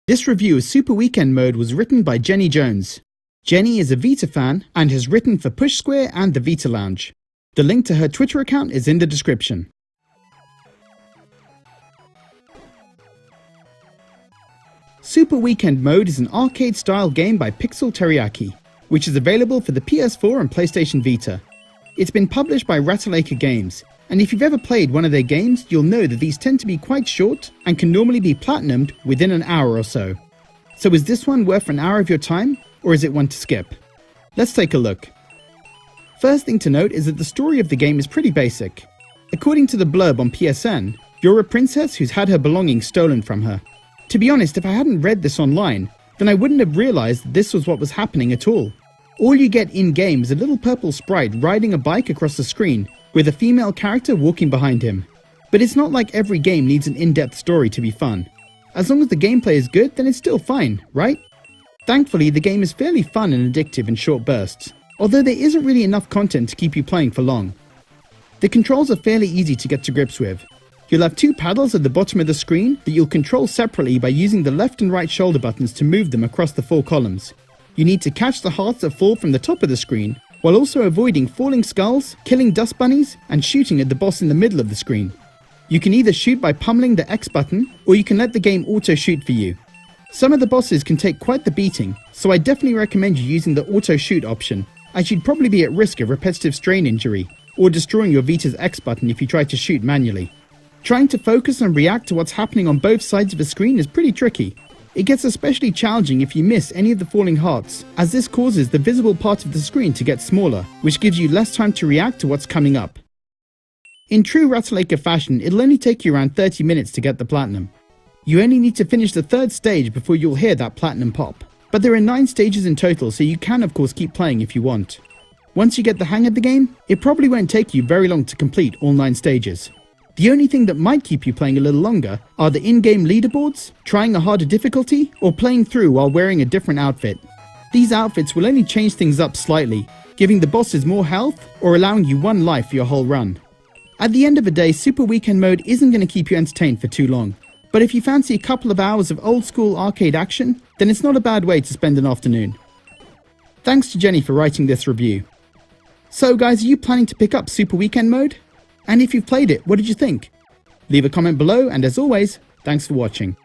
This review of Super Weekend Mode was written by Jenny Jones. Jenny is a Vita fan and has written for Push Square and the Vita Lounge. The link to her Twitter account is in the description. Super Weekend Mode is an arcade-style game by Pixel Teriyaki, which is available for the PS4 and PlayStation Vita. It's been published by Ratalaika Games, and if you've ever played one of their games, you'll know that these tend to be quite short and can normally be platinumed within an hour or so. So is this one worth an hour of your time, or is it one to skip? Let's take a look. First thing to note is that the story of the game is pretty basic. According to the blurb on PSN, you're a princess who's had her belongings stolen from her. To be honest, if I hadn't read this online, then I wouldn't have realized that this was what was happening at all. All you get in-game is a little purple sprite riding a bike across the screen, with a female character walking behind him. But it's not like every game needs an in-depth story to be fun. As long as the gameplay is good, then it's still fine, right? Thankfully, the game is fairly fun and addictive in short bursts, although there isn't really enough content to keep you playing for long. The controls are fairly easy to get to grips with. You'll have two paddles at the bottom of the screen that you'll control separately by using the left and right shoulder buttons to move them across the four columns. You need to catch the hearts that fall from the top of the screen, while also avoiding falling skulls, killing dust bunnies, and shooting at the boss in the middle of the screen. You can either shoot by pummeling the X button, or you can let the game auto-shoot for you. Some of the bosses can take quite the beating, so I definitely recommend you using the auto-shoot option, as you'd probably be at risk of repetitive strain injury, or destroying your Vita's X button if you try to shoot manually. Trying to focus and react to what's happening on both sides of the screen is pretty tricky. It gets especially challenging if you miss any of the falling hearts, as this causes the visible part of the screen to get smaller, which gives you less time to react to what's coming up. In true Ratalaika fashion, it'll only take you around 30 minutes to get the platinum. You only need to finish the third stage before you'll hear that platinum pop. But there are 9 stages in total, so you can of course keep playing if you want. Once you get the hang of the game, it probably won't take you very long to complete all 9 stages. The only thing that might keep you playing a little longer are the in-game leaderboards, trying a harder difficulty, or playing through while wearing a different outfit. These outfits will only change things up slightly, giving the bosses more health or allowing you 1 life for your whole run. At the end of the day, Super Weekend Mode isn't going to keep you entertained for too long, but if you fancy a couple of hours of old school arcade action, then it's not a bad way to spend an afternoon. Thanks to Jenny for writing this review. So guys, are you planning to pick up Super Weekend Mode? And if you've played it, what did you think? Leave a comment below, and as always, thanks for watching.